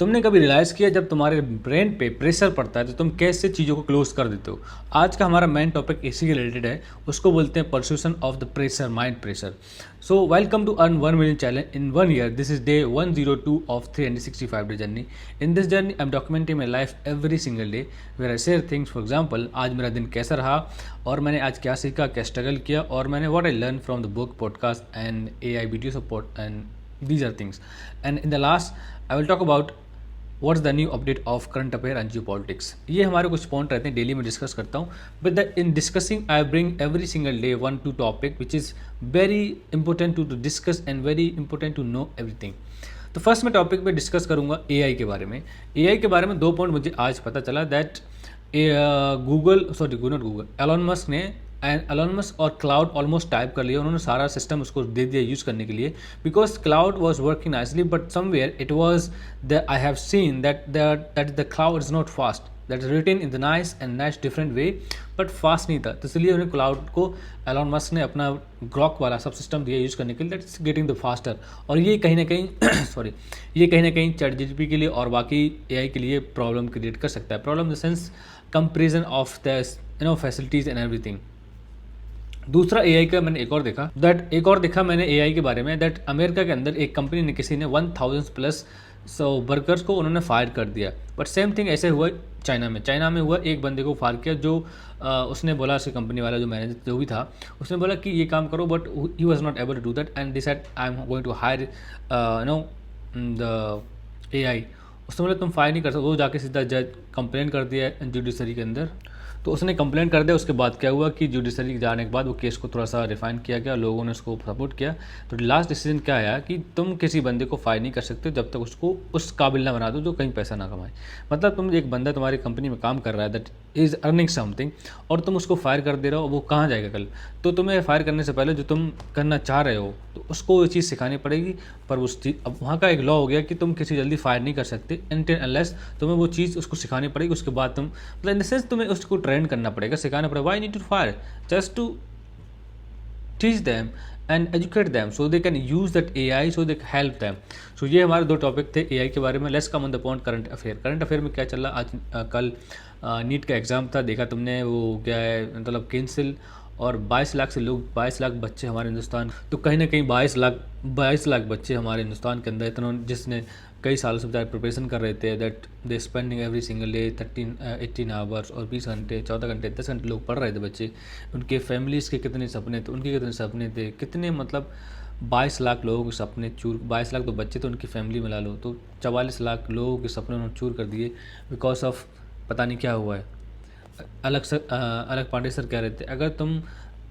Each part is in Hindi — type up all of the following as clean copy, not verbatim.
तुमने कभी रियलाइज़ किया जब तुम्हारे ब्रेन पे प्रेशर पड़ता है तो तुम कैसे चीज़ों को क्लोज कर देते हो। आज का हमारा मेन टॉपिक इसी के रिलेटेड है, उसको बोलते हैं persuasion of the pressure, mind pressure. So welcome to earn 1 million challenge in 1 year. This is day 102 of 365 day journey. In this journey I am documenting my life every single day where I share things. For example, आज मेरा दिन कैसा रहा और मैंने आज क्या सीखा, क्या स्ट्रगल किया, और मैंने what I learn from the book, podcast and AI video support and these are things. And in the last I will talk about what's the new update of current affair and geopolitics. ये हमारे कुछ पॉइंट रहते हैं, डेली में डिस्कस करता हूँ, but in discussing I bring every single day 1 2 topic which is very important to discuss and very important to know everything. तो फर्स्ट मैं टॉपिक पे डिस्कस करूँगा AI के बारे में। AI के बारे में 2 पॉइंट मुझे आज पता चला दैट गूगल एलन मस्क ने एलन मस्क और क्लाउड ऑलमोस्ट टाइप कर लिया। उन्होंने सारा सिस्टम उसको दे दिया यूज़ करने के लिए, because cloud was working nicely but somewhere it was the I have seen that the cloud is not fast, that is written in the nice and nice different way, but fast नहीं था। तो इसलिए उन्हें क्लाउड को एलन मस्क ने अपना ग्रॉक वाला सब सिस्टम दिया यूज़ करने के लिए, that is getting the faster. और ये कहीं ना कहीं ये कहीं ना कहीं ChatGPT के लिए और बाकी AI के लिए प्रॉब्लम क्रिएट कर सकता है। Problem in the sense comparison of the facilities and everything. दूसरा AI का मैंने एक और देखा मैंने AI के बारे में, दैट अमेरिका के अंदर एक कंपनी ने किसी ने 1000+ वर्कर्स को उन्होंने फायर कर दिया। बट सेम थिंग ऐसे हुआ चाइना में हुआ। एक बंदे को फायर किया जो उसने बोला, उसकी कंपनी वाला जो मैनेजर जो भी था उसने बोला कि ये काम करो, but he was not able to do that and decide I am going to hire the AI। उसने बोला तुम फायर नहीं कर सकते, वो जाके सीधा जज कंप्लेन कर दिया जुडिशरी के अंदर। तो उसने कंप्लेंट कर दिया। उसके बाद क्या हुआ कि जुडिशरी जाने के बाद वो केस को थोड़ा सा रिफाइन किया गया, लोगों ने उसको सपोर्ट किया। तो लास्ट डिसीजन क्या आया कि तुम किसी बंदे को फायर नहीं कर सकते जब तक उसको उस काबिल ना बना दो जो कहीं पैसा ना कमाए। मतलब तुम एक बंदा तुम्हारी कंपनी में काम कर रहा है, दैट इज़ अर्निंग समथिंग, और तुम उसको फायर कर दे रहे हो, वो कहाँ जाएगा कल। तो तुम्हें फायर करने से पहले जो तुम करना चाह रहे हो तो उसको वो चीज़ सिखानी पड़ेगी। पर उस चीज़ अब वहाँ का एक लॉ हो गया कि तुम किसी जल्दी फायर नहीं कर सकते अनटिल अनलेस तुम्हें वो चीज़ उसको सिखानी पड़ेगी। उसके बाद तुम मतलब इन द सेंस तुम्हें उसको ट्रेन करना पड़ेगा, सिखाना पड़ेगा। Why need to fire, just to teach them and educate them so they can use that AI so they can help them. So ये हमारे 2 टॉपिक थे AI के बारे में। Let's come on the point current affair में क्या चल रहा। आज कल नीट का एग्ज़ाम था, देखा तुमने, वो क्या है मतलब कैंसिल, और 22 लाख से लोग 22 लाख बच्चे हमारे हिंदुस्तान, तो कहीं ना कहीं 22 लाख बच्चे हमारे हिंदुस्तान के अंदर इतना जिसने कई सालों से बेचारे प्रिपरेशन कर रहे थे, that they spending every single day 18 hours और 20 घंटे 14 घंटे 10 घंटे लोग पढ़ रहे थे बच्चे। उनके फैमिलीज़ के कितने सपने थे, उनके कितने सपने थे, कितने मतलब 22 लाख लोगों के सपने चूर, 22 लाख तो बच्चे तो उनकी फैमिली मिला लो तो 44 लाख लोगों के सपने उन्होंने चूर कर दिए बिकॉज ऑफ पता नहीं क्या हुआ है। अलग पांडे सर कह रहे थे, अगर तुम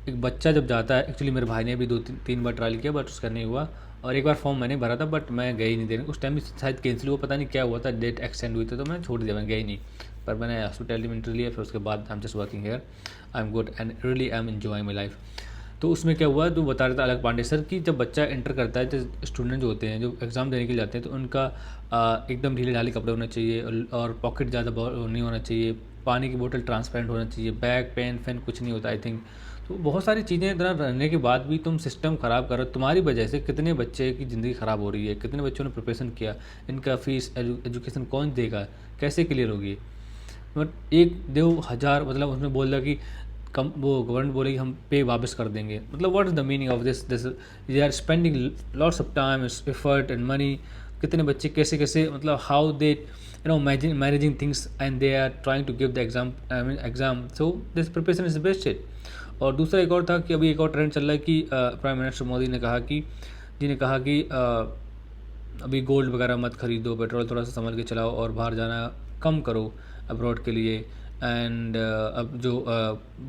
एक बच्चा जब जाता है, एक्चुअली मेरे भाई ने भी 2-3 बार ट्रायल किया बट उसका नहीं हुआ, और एक बार फॉर्म मैंने भरा था बट मैं गई नहीं देने। उस टाइम भी शायद कैंसिल हुआ, पता नहीं क्या हुआ था, डेट एक्सटेंड हुई थी तो मैंने छोड़ दिया, मैं गई नहीं। पर मैंने हॉस्पिटैलिटी में इंटरव्यू लिया, फिर उसके बाद I am just working here, I am good and really I am enjoying my life. तो उसमें क्या हुआ, जो बता रहा था अलग पांडे सर कि जब बच्चा इंटर करता है, जो स्टूडेंट जो होते हैं जो एग्ज़ाम देने के लिए जाते हैं, तो उनका एकदम ढीले ढाले कपड़े होने चाहिए और पॉकेट ज़्यादा नहीं होना चाहिए, पानी की बोतल ट्रांसपेरेंट होना चाहिए, बैग पेन फैन कुछ नहीं होता आई थिंक। तो बहुत सारी चीज़ें इतना रहने के बाद भी तुम सिस्टम ख़राब कर रहे हो। तुम्हारी वजह से कितने बच्चे की ज़िंदगी ख़राब हो रही है, कितने बच्चों ने प्रिपरेशन किया, इनका फीस एजुकेशन कौन देगा, कैसे क्लियर होगी। बट एक 2,000 मतलब उसने बोल दिया कि कम, वो गवर्नमेंट बोलेगी हम पे वापस कर देंगे। मतलब what is the meaning of this they are spending lots of time effort and money. कितने बच्चे कैसे कैसे मतलब how they managing things and they are trying to give the exam so this preparation is wasted. और दूसरा एक और था कि अभी एक और ट्रेंड चल रहा है कि प्राइम मिनिस्टर मोदी ने कहा कि अभी गोल्ड वगैरह मत खरीदो, पेट्रोल थोड़ा सा संभल के चलाओ और बाहर जाना कम करो अब्रॉड के लिए, एंड अब जो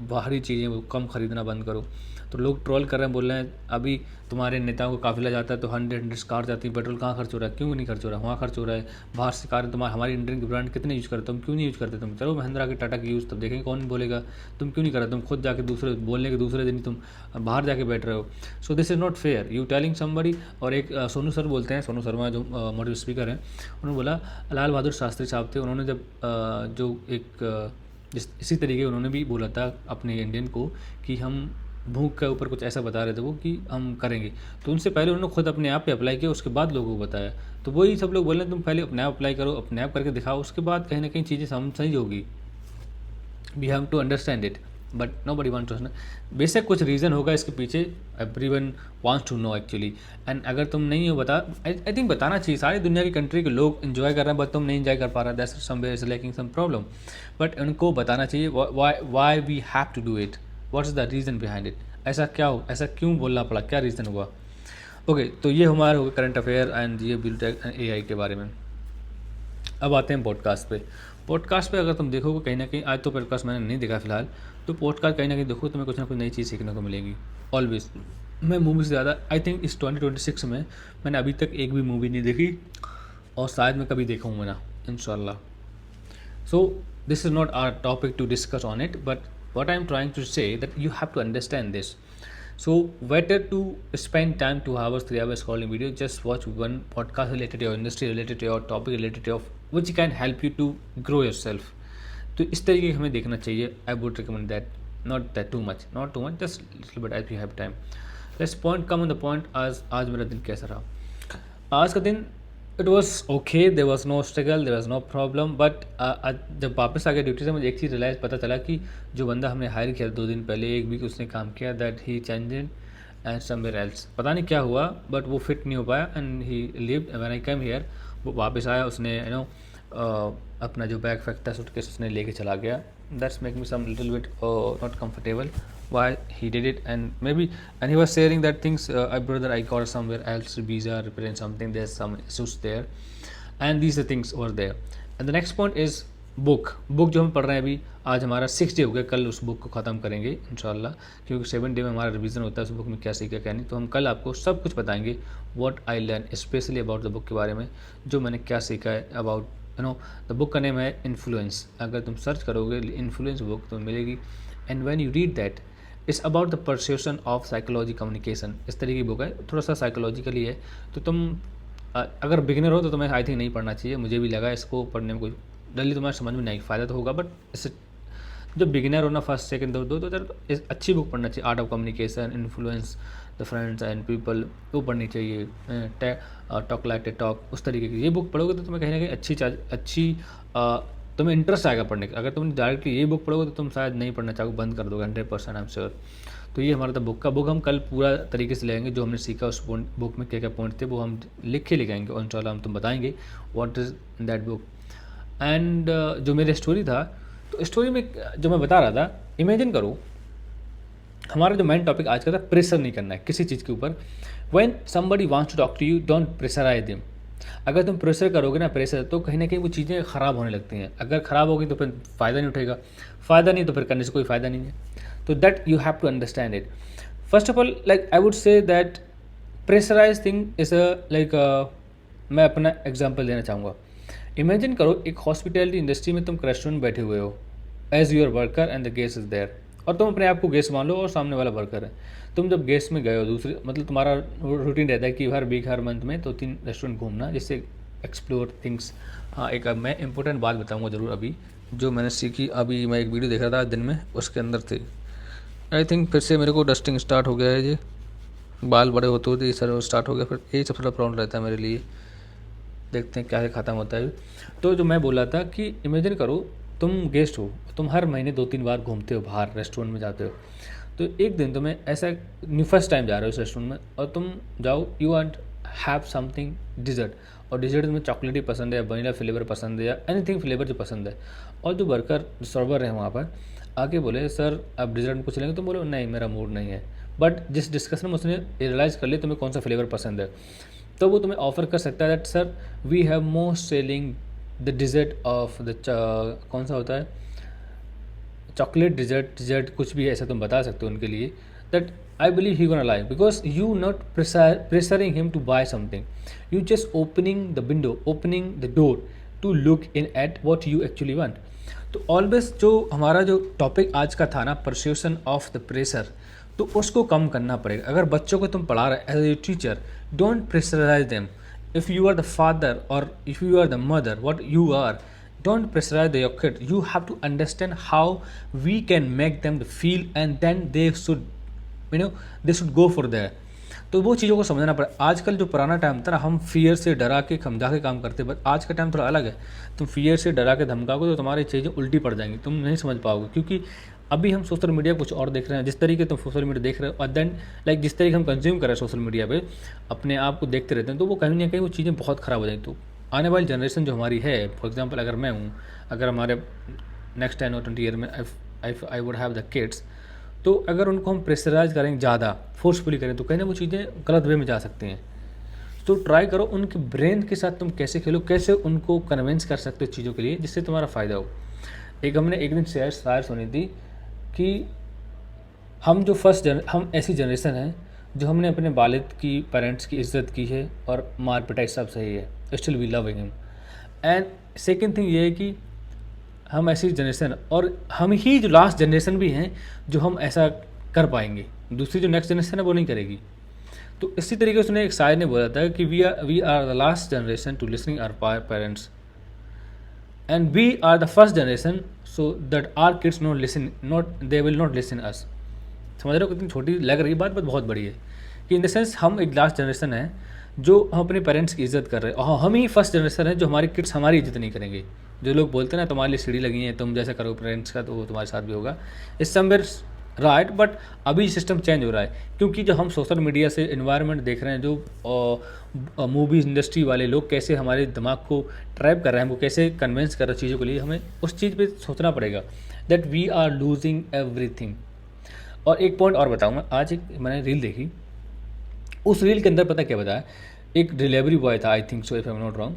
बाहरी चीज़ें वो कम खरीदना बंद करो। तो लोग ट्रोल कर रहे हैं, बोल रहे हैं अभी तुम्हारे नेताओं को काफिला जाता है तो 100 कार जाती है, पेट्रोल कहाँ खर्च हो रहा है, क्यों नहीं खर्च हो रहा है, वहाँ खर्च हो रहा है। बाहर से कार हमारी इंडियन की ब्रांड कितने यूज़ करते हो, तुम क्यों नहीं यूज़ करते, तुम चलो महिंद्रा की टाटा की यूज़, तब देखेंगे कौन बोलेगा तुम क्यों नहीं कर रहे, तुम खुद जाके दूसरे बोलने के दूसरे दिन तुम बाहर जाके बैठ रहे हो। So this is not fair, you telling somebody. और एक सोनू सर बोलते हैं, सोनू शर्मा जो मोटिव स्पीकर हैं, उन्होंने बोला, लाल बहादुर शास्त्री साहब थे, उन्होंने जब जो एक इसी तरीके उन्होंने भी बोला था अपने इंडियन को कि हम भूख के ऊपर कुछ ऐसा बता रहे थे वो कि हम करेंगे, तो उनसे पहले उन्होंने खुद अपने आप पे अप्लाई किया, उसके बाद लोगों को बताया। तो वही सब लोग बोल रहे हैं तुम पहले अपने आप अप्लाई करो, अपने आप करके दिखाओ, उसके बाद कहीं ना कहीं चीज़ें सही होगी। We have to understand it, but nobody want to. बेशक कुछ रीज़न होगा इसके पीछे, everyone wants to know actually. And अगर तुम नहीं हो बता, आई थिंक बताना चाहिए, सारी दुनिया की कंट्री के लोग इन्जॉय कर रहे हैं बट तुम नहीं इन्जॉय कर पा रहा, that's somewhere is lacking some problem. But उनको बताना चाहिए why we have to do it, what is the reason behind it, ऐसा क्यों बोलना पड़ा, क्या रीज़न हुआ। ओके, तो ये हमारा होगा करंट अफेयर एंड ये बिल्टेक एंड AI के बारे में। अब आते हैं पॉडकास्ट पे। पॉडकास्ट पे अगर तुम देखोगे कहीं ना कहीं, आज तो पॉडकास्ट मैंने नहीं देखा फिलहाल, तो पॉडकास्ट कहीं ना कहीं देखो तुम्हें कुछ ना कुछ नई चीज़ सीखने को मिलेगी ऑलवेज। मैं मूवी से ज़्यादा आई थिंक इस 2026 में मैंने अभी तक एक भी मूवी नहीं देखी, और शायद मैं कभी देखूँगा ना, इंशाल्लाह। So this is not our topic to discuss on it, but what I'm trying to say that you have to understand this. So better to spend time 2 hours, 3 hours scrolling video. Just watch one podcast related to your industry, related to your topic, related to your, which can help you to grow yourself. तो इस तरीके हमें देखना चाहिए. I would recommend that, not too much, just little bit if you have time. Let's come on the point. आज मेरा दिन कैसा रहा? आज का दिन it was okay, there was no struggle, there was no problem, but जब वापस आ गया ड्यूटी से मुझे एक चीज़ रियलाइज़ पता चला कि जो बंदा हमने हायर किया 2 दिन पहले, 1 वीक उसने काम किया, that he changed and somewhere else, पता नहीं क्या हुआ बट वो फिट नहीं हो पाया and he lived. When I come here, वो वापस आया, उसने अपना जो बैग फैक था सूटकेस उसने लेके चला गया। That's make me some little bit not comfortable why he did it, and maybe, and he was sharing that things, brother, I got somewhere else visa represent something, there's some issues there, and these are things over there. And the next point is book जो हम पढ़ रहे हैं अभी, आज हमारा 6 डे हो गया, कल उस बुक को ख़त्म करेंगे इंशाल्लाह, क्योंकि 7 डे में हमारा रिवीजन होता है उस बुक में क्या सीखा क्या नहीं। तो हम कल आपको सब कुछ बताएंगे what I learn specially about the book के बारे में, जो मैंने क्या सीखा है अबाउट द बुक का नेम है इन्फ्लुएंस। अगर तुम सर्च करोगे इन्फ्लुएंस बुक तो मिलेगी, and when you read that it's about the perception of psychology communication. इस तरीके की बुक है, थोड़ा सा साइकोलॉजिकली है, तो तुम अगर बिगिनर हो तो तुम्हें आई थिंक नहीं पढ़ना चाहिए। मुझे भी लगा इसको पढ़ने में कोई जल्दी तुम्हारे समझ में नहीं, फ़ायदा तो होगा बट इससे जब बिगिनर हो ना, फर्स्ट सेकंड दो तो अच्छी बुक पढ़ना चाहिए। Art of communication, influence the friends and people, वो पढ़नी चाहिए। टॉक लाइक ए टॉक, उस तरीके की ये बुक पढ़ोगे तो तुम्हें कहीं ना कहीं अच्छी तुम्हें इंटरेस्ट आएगा पढ़ने का। अगर तुम डायरेक्टली ये बुक पढ़ोगे तो तुम शायद नहीं पढ़ना चाहोगे, बंद कर दोगे 100%, आई एम श्योर। तो ये हमारा था बुक हम कल पूरा तरीके से लेंगे, जो हमने सीखा उस बुक में क्या क्या पॉइंट थे वो हम लिख के लेके आएंगे, और इंशाल्लाह हम तुम बताएंगे what is in that book. And जो मेरी स्टोरी था, तो स्टोरी में जो मैं बता रहा था, इमेजिन करो हमारा जो मेन टॉपिक आज का था, प्रेशर नहीं करना है किसी चीज़ के ऊपर। When somebody wants to talk to you, don't pressurize them. अगर तुम प्रेशर करोगे ना, प्रेशर, तो कहीं ना कहीं वो चीज़ें ख़राब होने लगती हैं। अगर ख़राब होगी तो फिर फ़ायदा नहीं उठेगा, फ़ायदा नहीं तो फिर करने से कोई फ़ायदा नहीं है। तो that you have to understand it. First of all, like I would say that pressurize thing is like, मैं अपना एग्जाम्पल देना चाहूँगा। इमेजिन करो एक हॉस्पिटैलिटी इंडस्ट्री में तुम रेस्टोरेंट बैठे हुए हो as your worker and the guest is there, और तुम अपने आप को गेस्ट मान लो और सामने वाला वर्कर है। तुम जब गेस्ट में गए हो, दूसरे मतलब तुम्हारा रूटीन रहता है कि हर वीक हर मंथ में 2-3 रेस्टोरेंट घूमना, जिससे एक्सप्लोर थिंग्स। हाँ, एक अब मैं इंपॉर्टेंट बात बताऊंगा ज़रूर अभी, जो मैंने सीखी अभी। मैं एक वीडियो देख रहा था दिन में, उसके अंदर थी, आई थिंक फिर से मेरे को डस्टिंग स्टार्ट हो गया है, ये बाल बड़े होते होते ये सर स्टार्ट हो गया, फिर यही सबसे बड़ा प्रॉब्लम रहता है मेरे लिए। देखते हैं क्या ख़त्म होता है। तो जो मैं बोला था कि इमेजिन करो तुम गेस्ट हो, तुम हर महीने 2-3 बार घूमते हो, बाहर रेस्टोरेंट में जाते हो। तो एक दिन तुम्हें ऐसा फर्स्ट टाइम जा रहे हो इस रेस्टोरेंट में, और तुम जाओ, you want have something dessert, और डिज़र्ट में चॉकलेट ही पसंद है, या वनीला फ्लेवर पसंद है, या एनीथिंग फ्लेवर जो पसंद है। और जो वर्कर जो सर्वर है वहाँ पर आके बोले, सर आप डिज़र्ट में कुछ लेंगे? तुम बोलो नहीं मेरा मूड नहीं है। बट जिस डिस्कशन में उसने रियलाइज़ कर लिया तुम्हें कौन सा फ्लेवर पसंद है, तो वो तुम्हें ऑफर कर सकता है that sir we have most selling the dessert of the, कौन सा होता है, चॉकलेट डिज़र्ट कुछ भी है, ऐसा तुम बता सकते हो उनके लिए। That I believe he gonna lie, because you not pressuring him to buy something, you just opening the window, opening the door to look in at what you actually want. तो ऑलवेज जो हमारा जो टॉपिक आज का था ना, परसेप्शन ऑफ द प्रेशर, तो उसको कम करना पड़ेगा। अगर बच्चों को तुम पढ़ा रहे as a teacher, don't pressurize them. If you are the father और if you are the mother, what you are, don't pressurize your kid. You have to understand how we can make them feel, and then they should you know they should go for that. तो वो चीज़ों को समझना पड़ा। आजकल जो पुराना टाइम था ना, हम फियर से डरा के समझा के काम करते, बट आज का टाइम थोड़ा अलग है। तुम फियर से डरा के धमकाओगे तो तुम्हारी चीज़ें उल्टी पड़ जाएंगी, तुम नहीं समझ पाओगे। क्योंकि अभी हम सोशल मीडिया कुछ और देख रहे हैं, जिस तरीके तुम सोशल मीडिया देख रहे हो और देन लाइक जिस तरीके हम कंज्यूम कर रहे हैं सोशल मीडिया पे अपने आप को देखते रहते हैं, तो वो कहीं ना कहीं वो चीज़ें बहुत ख़राब हो जाएंगी। तो आने वाली जनरेशन जो हमारी है, फॉर एग्जाम्पल अगर मैं हूँ, अगर हमारे नेक्स्ट 10 और 20 ईयर में I would have the kids, तो अगर उनको हम प्रेशराइज करेंगे ज़्यादा, फोर्सफुली करें, तो कहीं ना वो चीज़ें गलत वे में जा सकती हैं। तो ट्राई करो उनके ब्रेन के साथ तुम कैसे खेलो, कैसे उनको कन्विंस कर सकते हो चीज़ों के लिए जिससे तुम्हारा फ़ायदा हो। हमने एक दिन शायर सुनी थी कि हम ऐसी जनरेशन है जो हमने अपने वालिद की, पेरेंट्स की इज्जत की है और मार पिटाई सब सही है, still we love him. And second thing ये है कि हम ऐसी जनरेशन, और हम ही जो लास्ट जनरेशन भी हैं जो हम ऐसा कर पाएंगे, दूसरी जो नेक्स्ट जनरेशन है वो नहीं करेगी। तो इसी तरीके से उसने एक शायर ने बोला था कि we are the last generation to listening our parents and we are the first generation so that our kids not they will not listen us. समझ रहे हो कितनी छोटी लग रही बात, बट बहुत बड़ी है कि इन द सेंस हम एक लास्ट जनरेशन है जो हम अपने पेरेंट्स की इज्जत कर रहे हैं, और हम ही फर्स्ट जनरेशन है जो हमारे किड्स हमारी इज्जत नहीं करेंगे। जो लोग बोलते हैं ना तुम्हारे लिए सीढ़ी लगी है, तुम जैसा करो पेरेंट्स का तो वो तुम्हारे साथ भी होगा, इस समवेयर राइट। बट अभी सिस्टम चेंज हो रहा है क्योंकि जो हम सोशल मीडिया से इन्वायरमेंट देख रहे हैं, जो मूवीज़ इंडस्ट्री वाले लोग कैसे हमारे दिमाग को ट्रैप कर रहे हैं, वो कैसे कन्विंस कर रहे हैं चीज़ों के लिए, हमें उस चीज़ पे सोचना पड़ेगा that we are losing everything. और एक पॉइंट और बताऊँ मैं, आज एक मैंने रील देखी, उस रील के अंदर पता क्या बताया, एक डिलीवरी बॉय था, I think so if I am not wrong.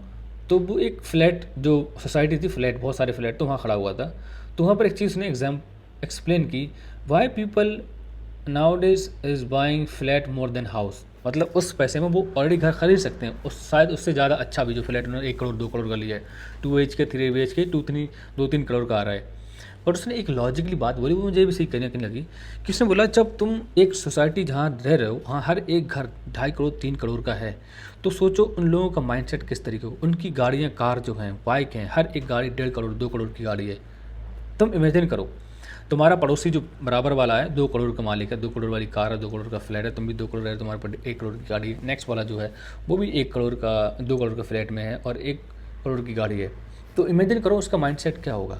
तो वो एक फ्लैट, जो सोसाइटी थी फ्लैट, बहुत सारे फ्लैट, तो वहाँ खड़ा हुआ था। तो वहाँ पर एक चीज़ उसने एक्सप्लेन की, why people now days is buying flat more than house. मतलब उस पैसे में वो ऑलरेडी घर खरीद सकते हैं, उस शायद उससे ज़्यादा अच्छा भी, जो फ्लैट उन्होंने 1 करोड़ 2 करोड़ का लिया है, 2 BHK 3 BHK 2-3 करोड़ का आ रहा है। बट उसने एक लॉजिकली बात बोली, वो मुझे भी सही कहने लगी कि उसने बोला जब तुम एक सोसाइटी जहाँ रह रहे हो वहाँ हर एक घर 2.5 करोड़ 3 करोड़ का है, तो सोचो उन लोगों का माइंडसेट किस तरीके को, उनकी गाड़ियाँ, कार जो हैं, बाइक हैं, हर एक गाड़ी 1.5 करोड़ 2 करोड़ की गाड़ी है। तुम इमेजिन करो तुम्हारा पड़ोसी जो बराबर वाला है 2 करोड़ का मालिक है, 2 करोड़ वाली कार है, 2 करोड़ का फ्लैट है, तुम भी 2 करोड़ है, तुम्हारे पर 1 करोड़ की गाड़ी, नेक्स्ट वाला जो है वो भी 1 करोड़ का 2 करोड़ का फ्लैट में है और 1 करोड़ की गाड़ी है। तो इमेजिन करो उसका माइंडसेट क्या होगा।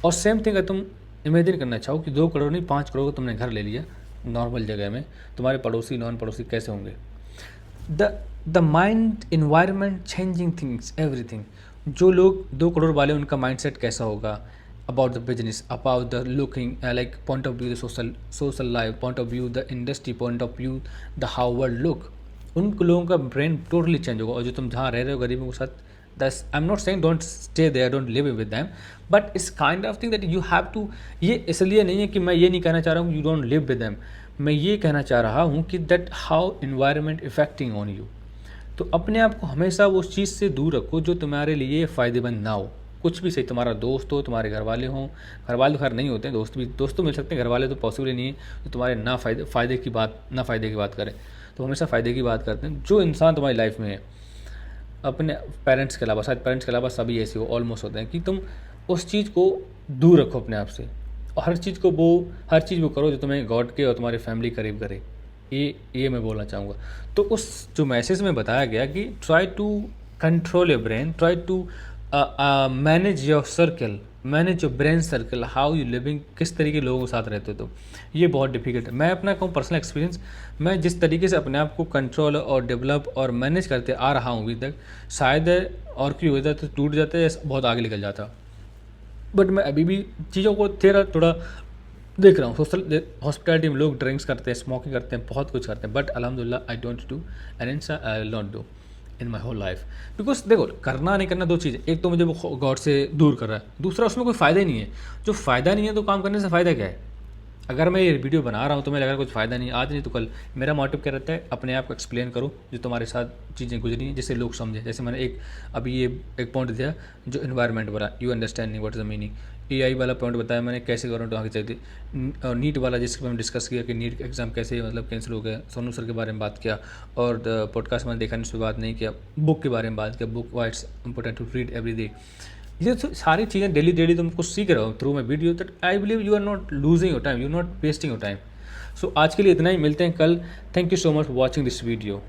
और सेम थिंग है, तुम इमेजिन करना चाहो कि 2 करोड़ नहीं 5 करोड़ का तुमने घर ले लिया नॉर्मल जगह में, तुम्हारे पड़ोसी नॉन पड़ोसी कैसे होंगे। The mind environment changing things everything. जो लोग 2 करोड़ वाले, उनका माइंडसेट कैसा होगा about the business, about the looking like point of view, the social life point of view, the industry point of view, the how world look, उन लोगों का ब्रेन टोटली चेंज होगा। और जो तुम जहाँ रह रहे हो गरीबों के साथ, this I am not saying don't stay there, don't live with them, but it's kind of thing that you have to. ये इसलिए नहीं है कि मैं ये नहीं कहना चाह रहा हूँ you don't live with them, मैं ये कहना चाह रहा हूँ कि that how environment affecting on you. तो अपने आप को हमेशा उस चीज़ से दूर रखो जो तुम्हारे लिए फ़ायदेमंद ना हो। कुछ भी सही, तुम्हारा दोस्त हो, तुम्हारे घर वाले हों, घर वाले तो खैर नहीं होते हैं, दोस्त तो मिल सकते हैं, घर वाले तो पॉसिबल ही नहीं है जो तुम्हारे ना फ़ायदे की बात करें। तो हमेशा फ़ायदे की बात करते हैं। जो इंसान तुम्हारी लाइफ में है, अपने पेरेंट्स के अलावा, शायद पेरेंट्स के अलावा सभी ऐसे हो, ऑलमोस्ट होते हैं, कि तुम उस चीज़ को दूर रखो अपने आप से, और हर चीज़ वो करो जो तुम्हें गॉड के और तुम्हारे फैमिली करीब करे। ये मैं बोलना चाहूँगा। तो उस जो मैसेज में बताया गया कि try to control your brain, try to manage your circle, manage your brain circle, how you living, किस तरीके के लोगों के साथ रहते हो। तो ये बहुत डिफिकल्ट है। मैं अपना कहूँ पर्सनल एक्सपीरियंस, मैं जिस तरीके से अपने आप को कंट्रोल और डेवलप और मैनेज करते आ रहा हूँ अभी तक, शायद और कोई होता तो टूट जाता है, बहुत आगे निकल जाता। बट मैं अभी भी चीज़ों को थोड़ा देख रहा हूँ। सोशल हॉस्पिटलिटी में लोग ड्रिंक्स करते हैं, स्मोकिंग करते हैं, बहुत कुछ करते हैं, बट अल्हम्दुलिल्लाह I don't do and I will not do in my whole life. Because देखो, करना नहीं करना दो चीज़ें, एक तो मुझे वो गॉड से दूर कर रहा है, दूसरा उसमें कोई फ़ायदा ही नहीं है। जो फ़ायदा नहीं है तो काम करने से फ़ायदा क्या है। अगर मैं ये वीडियो बना रहा हूँ तो मैं लगा कुछ फ़ायदा नहीं, आज नहीं तो कल। मेरा मोटिव क्या रहता है, अपने आप को एक्सप्लेन करो जो तुम्हारे साथ चीज़ें गुजरी हैं, जिससे लोग समझें। जैसे मैंने अभी ये एक पॉइंट दिया जो इन्वायरमेंट वाला, you understanding what is the meaning. AI वाला पॉइंट बताया मैंने, कैसे गवर्नमेंट आगे चाहिए थी। और नीट वाला जिसके मैंने डिस्कस किया कि नीट एग्ज़ाम कैसे मतलब कैंसिल हो गया, सोनू सर के बारे में बात किया। और पॉडकास्ट मैंने देखा, इस पर बात नहीं किया। बुक के बारे में बात किया, book why it's important to read every day. ये तो सारी चीज़ें डेली तुम कुछ सीख रहे हो through my video, that I believe you are not losing your time, you are not wasting your time. So आज के लिए इतना ही, मिलते हैं कल। Thank you so much for watching this video.